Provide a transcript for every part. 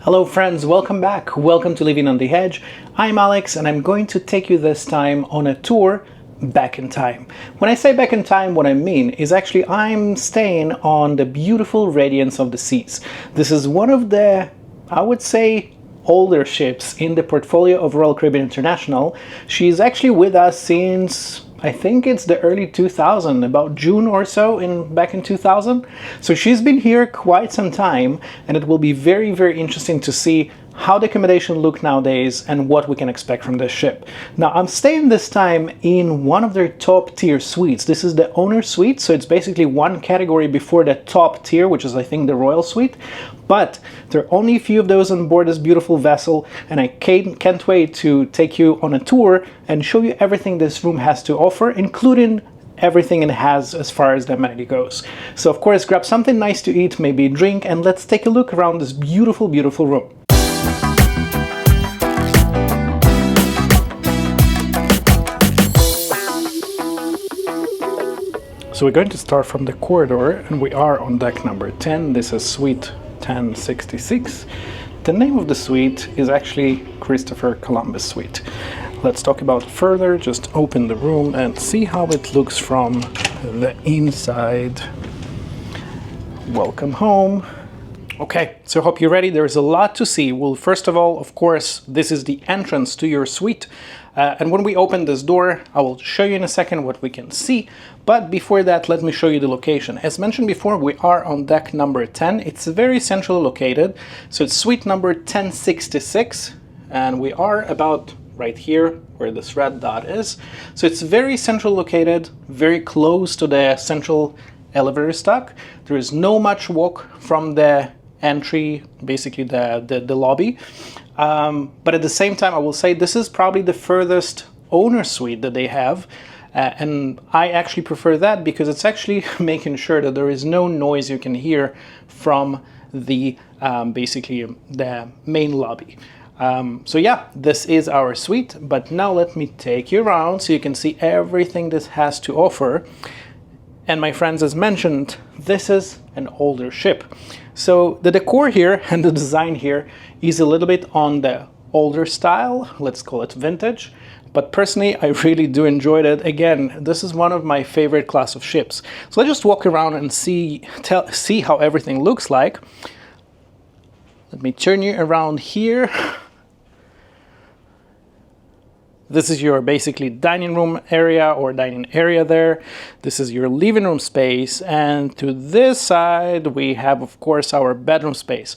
Hello friends, welcome back. Welcome to Living on the Edge. I'm Alex and I'm going to take you this time on a tour back in time. When I say back in time, what I mean is actually I'm staying on the beautiful Radiance of the Seas. This is one of the, I would say, older ships in the portfolio of Royal Caribbean International. She's actually with us since I think it's the early 2000, about June or so back in 2000. So she's been here quite some time, and it will be very, very interesting to see how the accommodation look nowadays and what we can expect from this ship. Now, I'm staying this time in one of their top tier suites. This is the owner suite, so it's basically one category before the top tier, which is I think the Royal Suite. But there are only a few of those on board this beautiful vessel, and I can't wait to take you on a tour and show you everything this room has to offer, including everything it has as far as the amenity goes. So of course, grab something nice to eat, maybe a drink, and let's take a look around this beautiful, beautiful room. So we're going to start from the corridor, and we are on deck number 10. This is suite 1066. The name of the suite is actually Christopher Columbus Suite. Let's talk about it further. Just open the room and see how it looks from the inside. Welcome home. Okay, so I hope you're ready. There's a lot to see. Well, first of all, of course, this is the entrance to your suite. And when we open this door, I will show you in a second what we can see. But before that, let me show you the location. As mentioned before, we are on deck number 10. It's very centrally located. So it's suite number 1066. And we are about right here where this red dot is. So it's very central located, very close to the central elevator stack. There is no much walk from the entry, basically the lobby. But at the same time, I will say this is probably the furthest owner suite that they have. And I actually prefer that because it's actually making sure that there is no noise you can hear from the basically the main lobby. So yeah, this is our suite, but now let me take you around so you can see everything this has to offer. And my friends, as mentioned, this is an older ship. So the decor here and the design here is a little bit on the older style, let's call it vintage. But personally, I really do enjoy it. Again, this is one of my favorite class of ships. So let's just walk around and see how everything looks like. Let me turn you around here. This is your basically dining room area or dining area there. This is your living room space. And to this side, we have, of course, our bedroom space.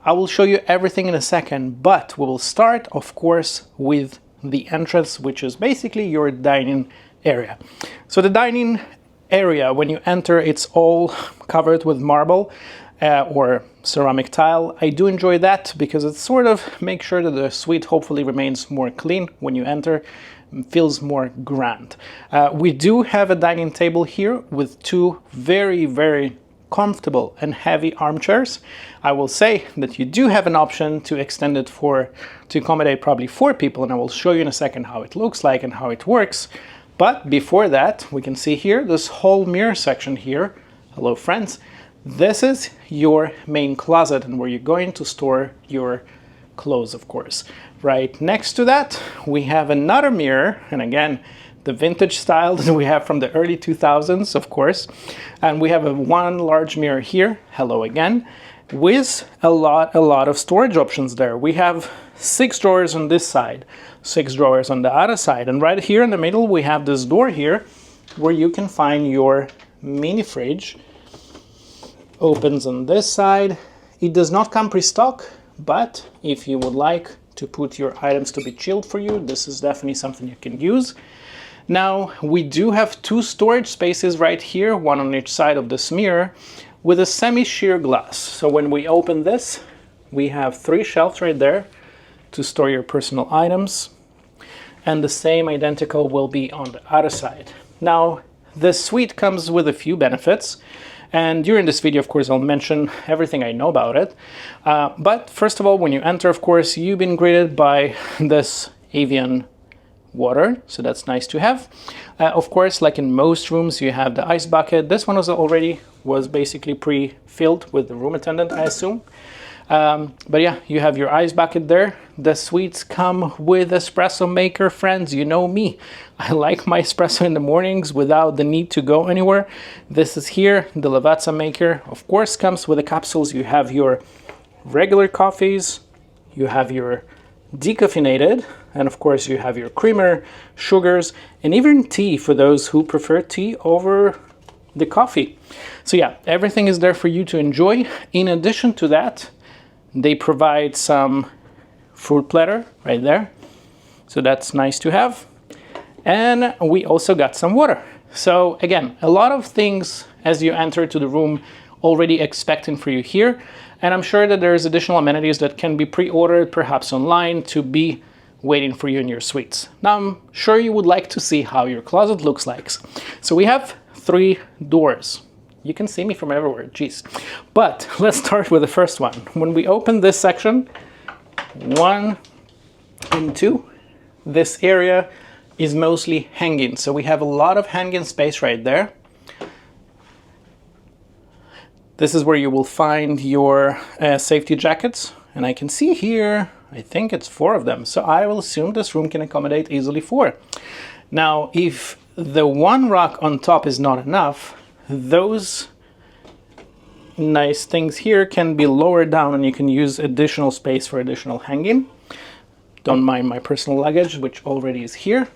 I will show you everything in a second, but we will start, of course, with the entrance, which is basically your dining area. So the dining area, when you enter, it's all covered with marble or ceramic tile. I do enjoy that because it sort of makes sure that the suite hopefully remains more clean when you enter, feels more grand. We do have a dining table here with two very, very comfortable and heavy armchairs. I will say that you do have an option to extend it to accommodate probably 4 people, and I will show you in a second how it looks like and how it works. But before that, we can see here this whole mirror section here. Hello friends. This is your main closet and where you're going to store your clothes, of course. Right next to that, we have another mirror, and again, the vintage style that we have from the early 2000s, of course. And we have one large mirror here, hello again, with a lot of storage options there. We have 6 drawers on this side, 6 drawers on the other side, and right here in the middle, we have this door here where you can find your mini fridge. Opens on this side. It does not come pre-stock, but if you would like to put your items to be chilled for you, this is definitely something you can use. Now, we do have 2 storage spaces right here, one on each side of this mirror, with a semi-sheer glass. So when we open this, we have 3 shelves right there to store your personal items, and the same identical will be on the other side. Now, this suite comes with a few benefits. And during this video, of course, I'll mention everything I know about it. But first of all, when you enter, of course, you've been greeted by this avian water, so that's nice to have. Of course, like in most rooms, you have the ice bucket. This one was basically pre-filled with the room attendant, I assume. But yeah, you have your ice bucket there. The suites come with espresso maker, friends. You know me. I like my espresso in the mornings without the need to go anywhere. This is here, the Lavazza maker. Of course, comes with the capsules. You have your regular coffees, you have your decaffeinated, and of course you have your creamer, sugars, and even tea for those who prefer tea over the coffee. So yeah, everything is there for you to enjoy. In addition to that, they provide some fruit platter right there. So that's nice to have. And we also got some water. So again, a lot of things as you enter to the room already expecting for you here. And I'm sure that there's additional amenities that can be pre-ordered, perhaps online, to be waiting for you in your suites. Now, I'm sure you would like to see how your closet looks like. So we have 3 doors. You can see me from everywhere, geez. But let's start with the first one. When we open this section, 1 and 2, this area is mostly hanging. So we have a lot of hanging space right there. This is where you will find your safety jackets. And I can see here, I think it's 4 of them. So I will assume this room can accommodate easily 4. Now, if the one rack on top is not enough, those nice things here can be lowered down and you can use additional space for additional hanging. Don't mind my personal luggage, which already is here.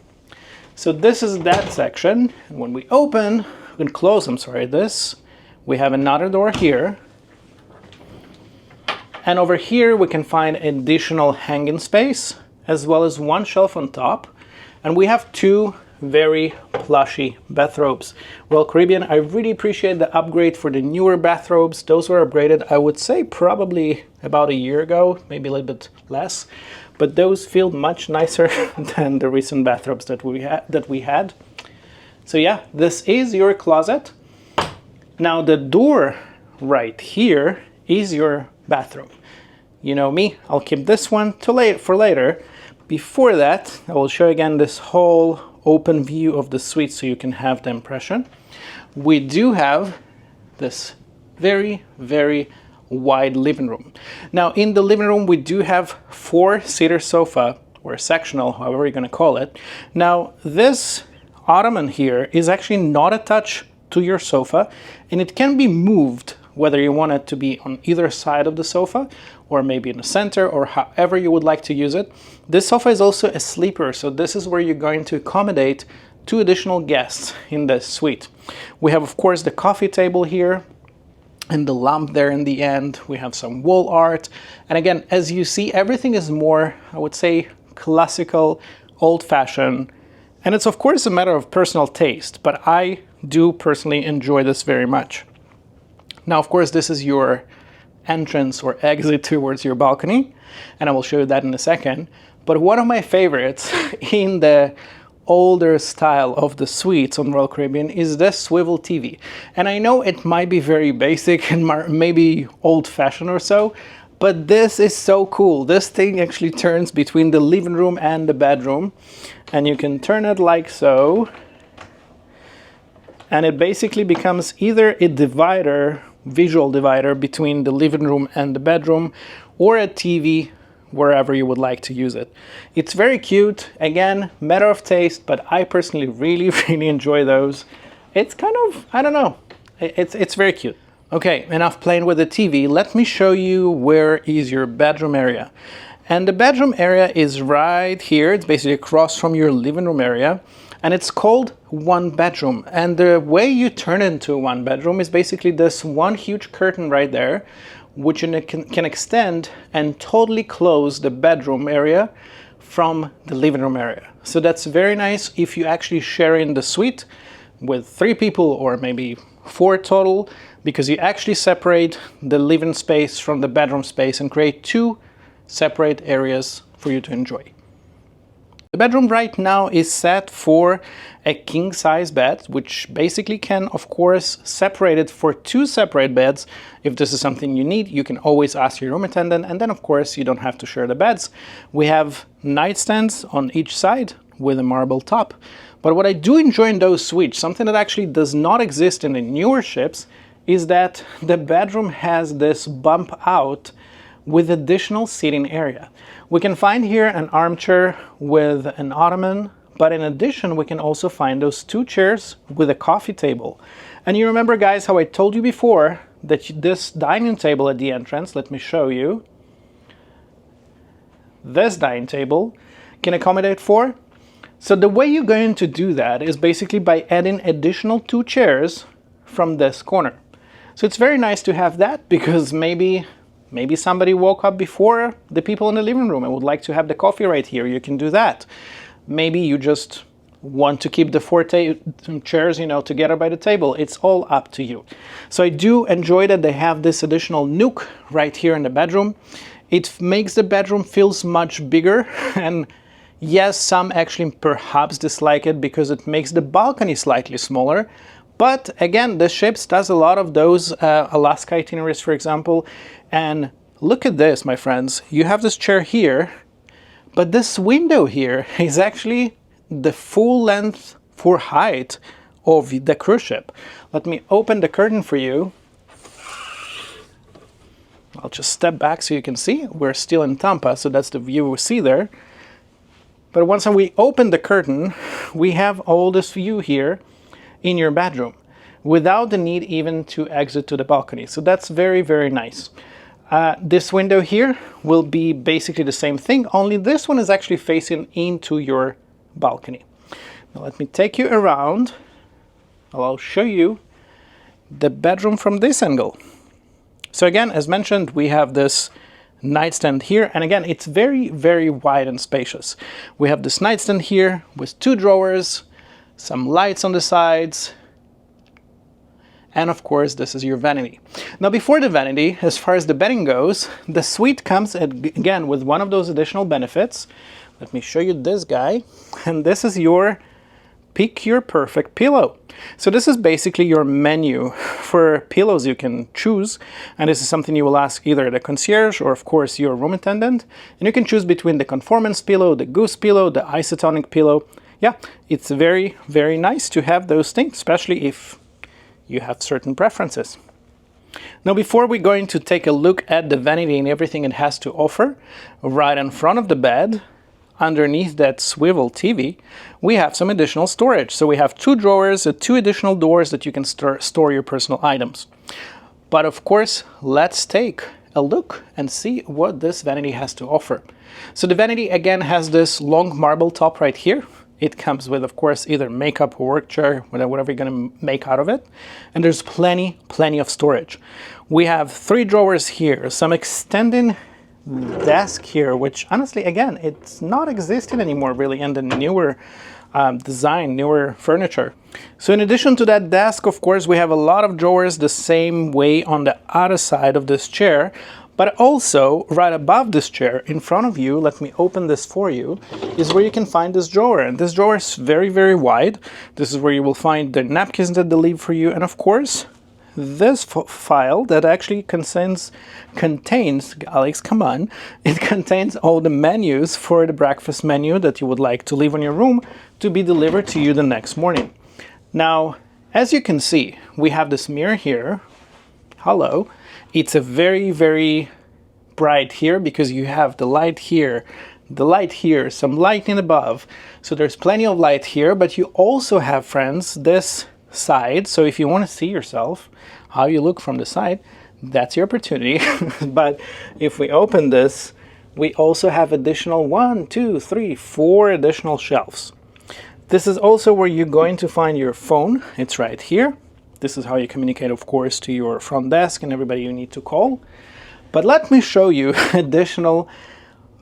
So this is that section. And when we open, we can close, this, we have another door here. And over here, we can find additional hanging space, as well as 1 shelf on top. And we have 2 very plushy bathrobes. Well, Caribbean, I really appreciate the upgrade for the newer bathrobes. Those were upgraded, I would say, probably about a year ago, maybe a little bit less. But those feel much nicer than the recent bathrobes that we had. So yeah, this is your closet. Now the door right here is your bathroom. You know me, I'll keep this one for later. Before that, I will show you again this whole open view of the suite so you can have the impression. We do have this very, very wide living room. Now in the living room, we do have 4-seater sofa, or sectional, however you're gonna call it. Now this ottoman here is actually not attached to your sofa, and it can be moved whether you want it to be on either side of the sofa or maybe in the center, or however you would like to use it. This sofa is also a sleeper, so this is where you're going to accommodate 2 additional guests in the suite. We have, of course, the coffee table here and the lamp there in the end. We have some wall art. And again, as you see, everything is more, I would say, classical, old-fashioned. And it's, of course, a matter of personal taste, but I do personally enjoy this very much. Now, of course, this is your entrance or exit towards your balcony, and I will show you that in a second. But one of my favorites in the older style of the suites on Royal Caribbean is this swivel TV. And I know it might be very basic and maybe old-fashioned or so, but this is so cool. This thing actually turns between the living room and the bedroom, and you can turn it like so, and it basically becomes either a divider, visual divider between the living room and the bedroom, or a TV wherever you would like to use it. It's very cute. Again, matter of taste, but I personally really, really enjoy those. It's kind of, I don't know, it's very cute. Okay, enough playing with the TV. Let me show you where is your bedroom area. And the bedroom area is right here. It's basically across from your living room area. And it's called 1 bedroom. And the way you turn it into 1 bedroom is basically this one huge curtain right there, which you can extend and totally close the bedroom area from the living room area. So that's very nice if you actually share in the suite with 3 people or maybe 4 total, because you actually separate the living space from the bedroom space and create 2 separate areas for you to enjoy. The bedroom right now is set for a king-size bed, which basically can, of course, separate it for 2 separate beds. If this is something you need, you can always ask your room attendant, and then, of course, you don't have to share the beds. We have nightstands on each side with a marble top. But what I do enjoy in those suites, something that actually does not exist in the newer ships, is that the bedroom has this bump out with additional seating area. We can find here an armchair with an ottoman, but in addition, we can also find those 2 chairs with a coffee table. And you remember, guys, how I told you before that this dining table at the entrance, let me show you, this dining table can accommodate 4. So the way you're going to do that is basically by adding additional 2 chairs from this corner. So it's very nice to have that, because maybe somebody woke up before the people in the living room and would like to have the coffee right here. You can do that. Maybe you just want to keep the 4 chairs, together by the table. It's all up to you. So I do enjoy that they have this additional nook right here in the bedroom. It makes the bedroom feels much bigger, and yes, some actually perhaps dislike it because it makes the balcony slightly smaller. But again, the Ships does a lot of those Alaska itineraries, for example. And look at this, my friends. You have this chair here, but this window here is actually the full length for height of the cruise ship. Let me open the curtain for you. I'll just step back so you can see. We're still in Tampa, so that's the view we see there. But once we open the curtain, we have all this view here in your bedroom without the need even to exit to the balcony. So that's very, very nice. This window here will be basically the same thing, only this one is actually facing into your balcony. Now let me take you around. I'll show you the bedroom from this angle. So again, as mentioned, we have this nightstand here, and again, it's very, very wide and spacious. We have this nightstand here with 2 drawers, some lights on the sides, and of course, this is your vanity. Now, before the vanity, as far as the bedding goes, the suite comes again with one of those additional benefits. Let me show you this guy, and this is your Pick Your Perfect Pillow. So this is basically your menu for pillows you can choose, and this is something you will ask either the concierge or of course your room attendant, and you can choose between the conformance pillow, the goose pillow, the isotonic pillow. Yeah, it's very, very nice to have those things, especially if you have certain preferences. Now, before we're going to take a look at the vanity and everything it has to offer, right in front of the bed, underneath that swivel TV, we have some additional storage. So we have 2 drawers, 2 additional doors that you can store your personal items. But of course, let's take a look and see what this vanity has to offer. So the vanity again has this long marble top right here. It comes with, of course, either makeup or work chair, whatever you're going to make out of it. And there's plenty of storage. We have 3 drawers here, some extending desk here, which honestly, again, it's not existing anymore really in the newer design, newer furniture. So in addition to that desk, of course, we have a lot of drawers the same way on the other side of this chair, but also right above this chair in front of you, let me open this for you, is where you can find this drawer. And this drawer is very, very wide. This is where you will find the napkins that they leave for you, and of course this file that actually contains, Alex, come on, it contains all the menus for the breakfast menu that you would like to leave on your room to be delivered to you the next morning. Now, as you can see, we have this mirror here. Hello. It's a very, very bright here because you have the light here, some lighting above. So there's plenty of light here, but you also have, friends, this side. So if you want to see yourself, how you look from the side, that's your opportunity. But if we open this, we also have additional 1, 2, 3, 4 additional shelves. This is also where you're going to find your phone. It's right here. This is how you communicate, of course, to your front desk and everybody you need to call. But let me show you additional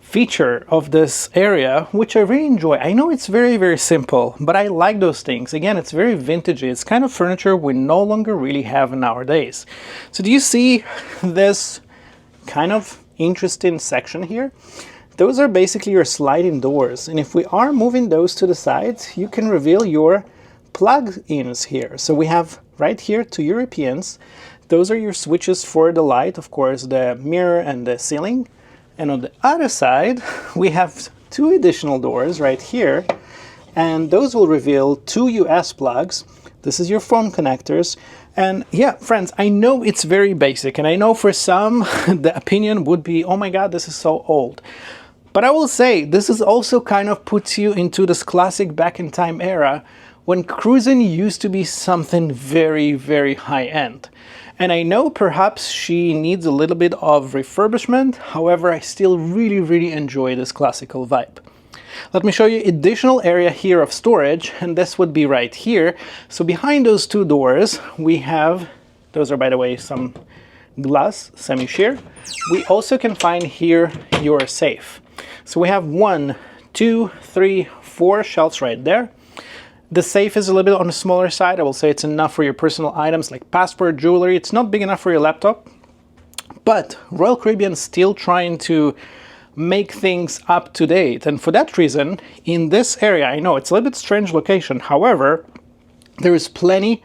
feature of this area, which I really enjoy. I know it's very, very simple, but I like those things. Again, it's very vintagey. It's kind of furniture we no longer really have nowadays. So do you see this kind of interesting section here? Those are basically your sliding doors. And if we are moving those to the sides, you can reveal your plug-ins here. So we have right here 2 Europeans. Those are your switches for the light, of course, the mirror and the ceiling. And on the other side, we have 2 additional doors right here, and those will reveal 2 US plugs. This is your phone connectors, And yeah, friends, I know it's very basic, and I know for some the opinion would be, oh my god, this is so old. But I will say, this is also kind of puts you into this classic back in time era when cruising used to be something very, very high end. And I know perhaps she needs a little bit of refurbishment, however, I still really, really enjoy this classical vibe. Let me show you additional area here of storage, and this would be right here. So behind those two doors, we have, those are by the way some glass, semi-sheer. We also can find here your safe. So we have 1, 2, 3, 4 shelves right there. The safe is a little bit on the smaller side. I will say it's enough for your personal items like passport, jewelry. It's not big enough for your laptop, but Royal Caribbean is still trying to make things up to date. And for that reason, in this area, I know it's a little bit strange location. However, there is plenty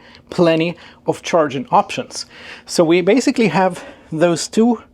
of charging options. So we basically have those two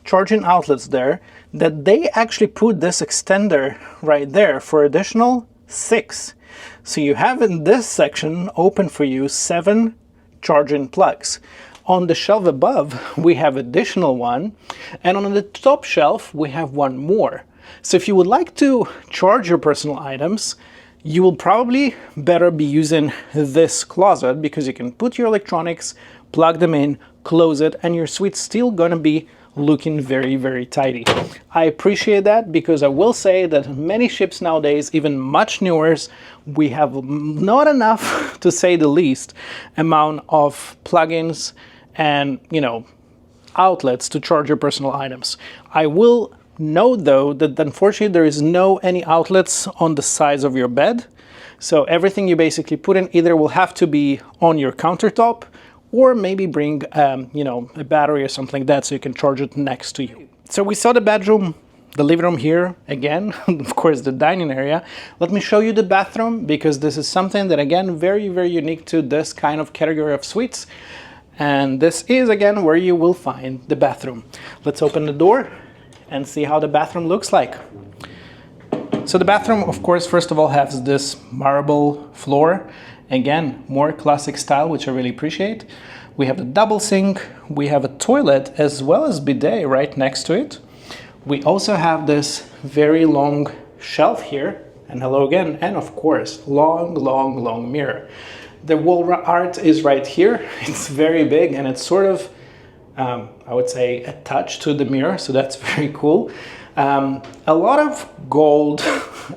charging outlets there that they actually put this extender right there for additional 6. So you have in this section open for you 7 charging plugs. On the shelf above, we have additional one, and on the top shelf, we have one more. So if you would like to charge your personal items, you will probably better be using this closet because you can put your electronics, plug them in, close it, and your suite's still gonna be looking very, very tidy. I appreciate that because I will say that many ships nowadays, even much newer, we have not enough, to say the least, amount of plugins and, you know, outlets to charge your personal items. I will note though that unfortunately there is no any outlets on the sides of your bed. So everything you basically put in either will have to be on your countertop or maybe bring, you know, a battery or something like that so you can charge it next to you. So we saw the bedroom, the living room here again, of course the dining area. Let me show you the bathroom because this is something that again, very, very unique to this kind of category of suites. And this is again where you will find the bathroom. Let's open the door and see how the bathroom looks like. So the bathroom, of course, first of all has this marble floor. Again, more classic style, which I really appreciate. We have the double sink, we have a toilet as well as bidet right next to it. We also have this very long shelf here, and hello again, and of course, long mirror. The wall art is right here. It's very big and it's sort of, I would say, attached to the mirror, so that's very cool. A lot of gold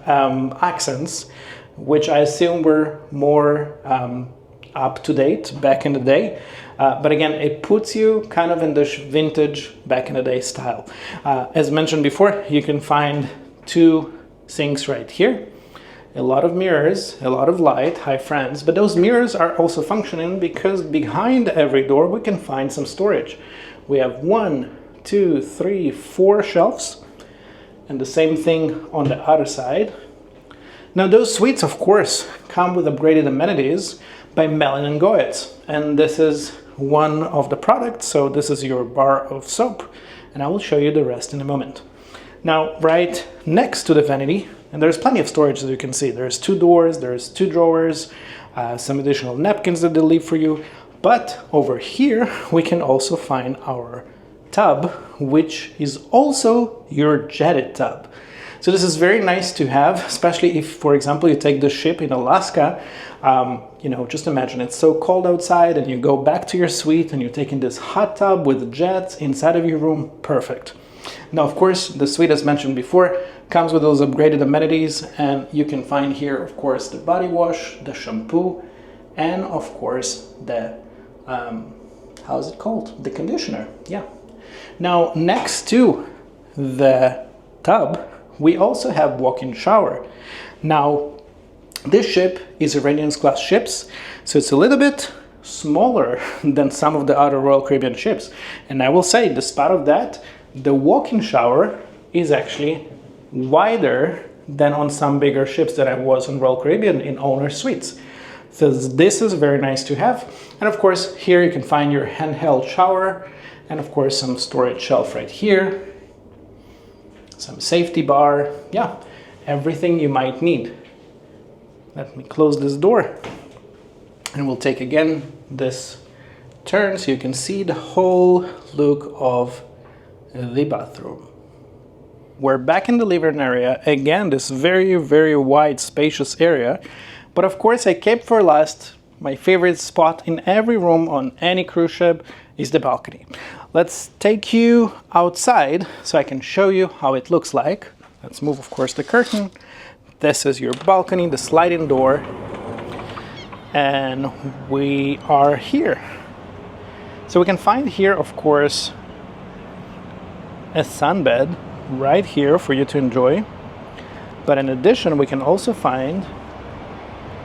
accents, which I assume were more up to date back in the day. But again, it puts you kind of in this vintage back in the day style. As mentioned before, you can find 2 sinks right here. A lot of mirrors, a lot of light, hi friends, but those mirrors are also functioning because behind every door we can find some storage. We have 1, 2, 3, 4 shelves, and the same thing on the other side. Now those suites, of course, come with upgraded amenities by Melon & Goetz, and this is one of the products. So this is your bar of soap, and I will show you the rest in a moment. Now, right next to the vanity, and there's plenty of storage as you can see. There's 2 doors, there's 2 drawers, some additional napkins that they leave for you. But over here, we can also find our tub, which is also your jetted tub. So this is very nice to have, especially if, for example, you take the ship in Alaska. You know, just imagine it's so cold outside and you go back to your suite and you're taking this hot tub with jets inside of your room. Perfect. Now, of course, the suite, as mentioned before, comes with those upgraded amenities, and you can find here, of course, the body wash, the shampoo, and of course, the, how is it called? The conditioner, yeah. Now, next to the tub, we also have walk-in shower. Now, this ship is a Radiance class ships, so it's a little bit smaller than some of the other Royal Caribbean ships. And I will say, despite of that, the walk-in shower is actually wider than on some bigger ships that I was on Royal Caribbean in owner suites. So this is very nice to have. And of course, here you can find your handheld shower, and of course some storage shelf right here, some safety bar, yeah, everything you might need. Let me close this door, and we'll take again this turn so you can see the whole look of the bathroom. We're back in the living area. Again, this very, very wide, spacious area. But of course, I kept for last my favorite spot in every room on any cruise ship is the balcony. Let's take you outside so I can show you how it looks like. Let's move, of course, the curtain. This is your balcony, the sliding door. And we are here. So we can find here, of course, a sunbed right here for you to enjoy. But in addition, we can also find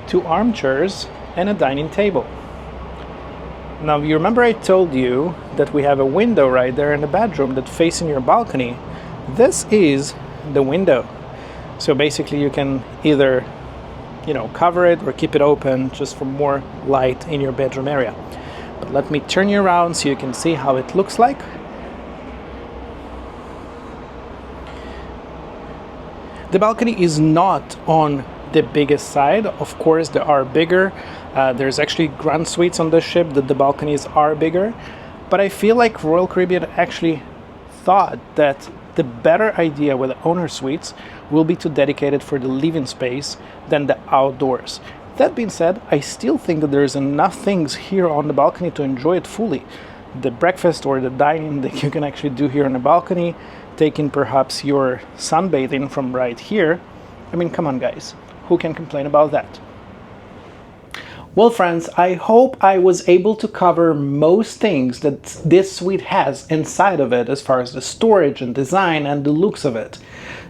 2 armchairs and a dining table. Now, you remember I told you that we have a window right there in the bedroom that facing your balcony. This is the window. So basically you can either, cover it or keep it open just for more light in your bedroom area. But let me turn you around so you can see how it looks like. The balcony is not on the biggest side. Of course, there are bigger. There's actually grand suites on this ship that the balconies are bigger. But I feel like Royal Caribbean actually thought that the better idea with the owner suites will be to dedicate it for the living space than the outdoors. That being said, I still think that there's enough things here on the balcony to enjoy it fully. The breakfast or the dining that you can actually do here on the balcony, taking perhaps your sunbathing from right here. I mean, come on guys, who can complain about that? Well friends, I hope I was able to cover most things that this suite has inside of it as far as the storage and design and the looks of it.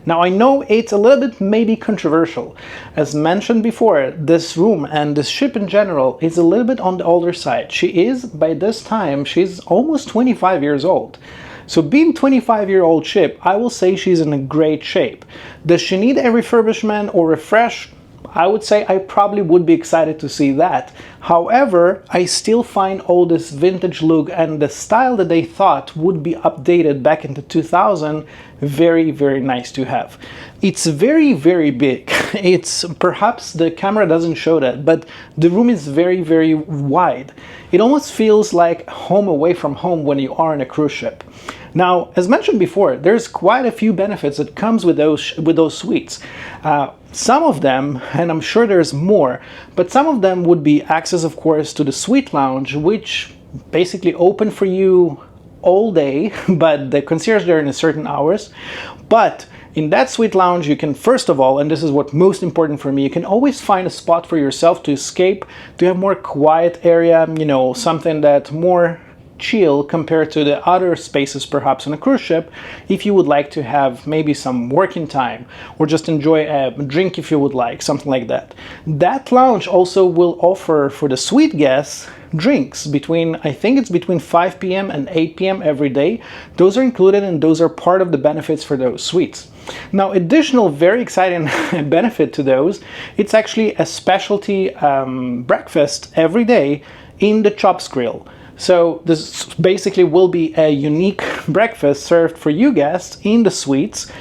Now I know it's a little bit maybe controversial. As mentioned before, this room and this ship in general is a little bit on the older side. She is, by this time, she's almost 25 years old. So being 25-year-old ship, I will say she's in a great shape. Does she need a refurbishment or refresh? I would say I probably would be excited to see that. However, I still find all this vintage look and the style that they thought would be updated back into 2000 very, very nice to have. It's very, very big. It's perhaps the camera doesn't show that, but the room is very, very wide. It almost feels like home away from home when you are on a cruise ship. Now, as mentioned before, there's quite a few benefits that comes with those suites. Some of them, and I'm sure there's more, but some of them would be access, of course, to the suite lounge, which basically open for you all day, but the concierge there in certain hours. But in that suite lounge, you can, first of all, and this is what most important for me, you can always find a spot for yourself to escape, to have more quiet area, something that more chill compared to the other spaces perhaps on a cruise ship, if you would like to have maybe some working time or just enjoy a drink if you would like, something like that. That lounge also will offer for the suite guests drinks between, I think it's between 5 p.m. and 8 p.m. every day. Those are included and those are part of the benefits for those suites. Now, additional very exciting benefit to those, it's actually a specialty breakfast every day in the Chops Grill. So this basically will be a unique breakfast served for you guests in the suites,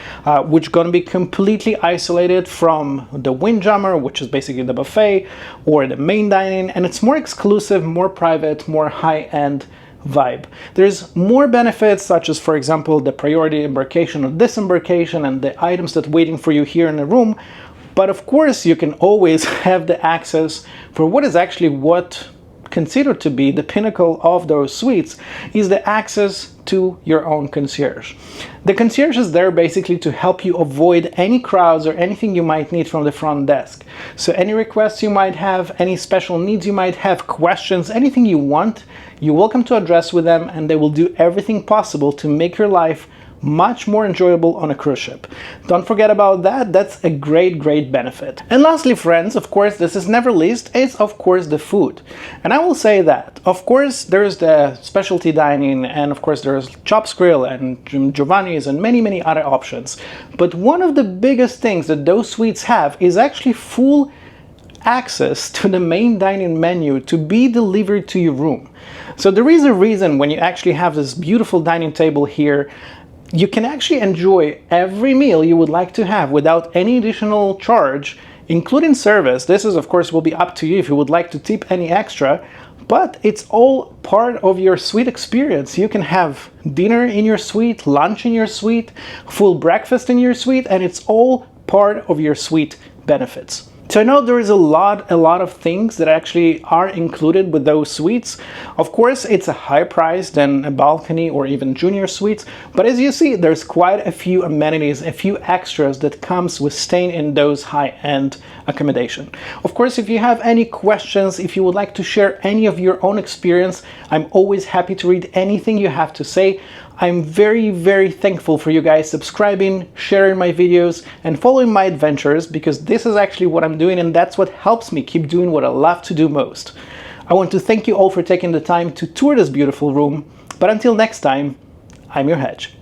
which is going to be completely isolated from the Windjammer, which is basically the buffet, or the main dining, and it's more exclusive, more private, more high-end vibe. There's more benefits, such as, for example, the priority embarkation or disembarkation and the items that are waiting for you here in the room. But of course, you can always have the access for what is actually what considered to be the pinnacle of those suites is the access to your own concierge. The concierge is there basically to help you avoid any crowds or anything you might need from the front desk. So any requests you might have, any special needs you might have, questions, anything you want, you're welcome to address with them, and they will do everything possible to make your life much more enjoyable on a cruise ship. Don't forget about that. That's a great benefit. And lastly, friends, of course, this is never least, is of course the food. And I will say that, of course, there's the specialty dining, and of course there's Chops Grill and Giovanni's and many other options. But one of the biggest things that those suites have is actually full access to the main dining menu to be delivered to your room. So there is a reason when you actually have this beautiful dining table here, you can actually enjoy every meal you would like to have without any additional charge, including service. This is, of course, will be up to you if you would like to tip any extra. but it's all part of your suite experience. You can have dinner in your suite, lunch in your suite, full breakfast in your suite, and it's all part of your suite benefits. So I know there is a lot of things that actually are included with those suites. Of course, it's a higher price than a balcony or even junior suites, but as you see, there's quite a few amenities, a few extras that comes with staying in those high-end accommodation. Of course, if you have any questions, if you would like to share any of your own experience, I'm always happy to read anything you have to say. I'm very thankful for you guys subscribing, sharing my videos, and following my adventures, because this is actually what I'm doing and that's what helps me keep doing what I love to do most. I want to thank you all for taking the time to tour this beautiful room, but until next time, I'm your Hedge.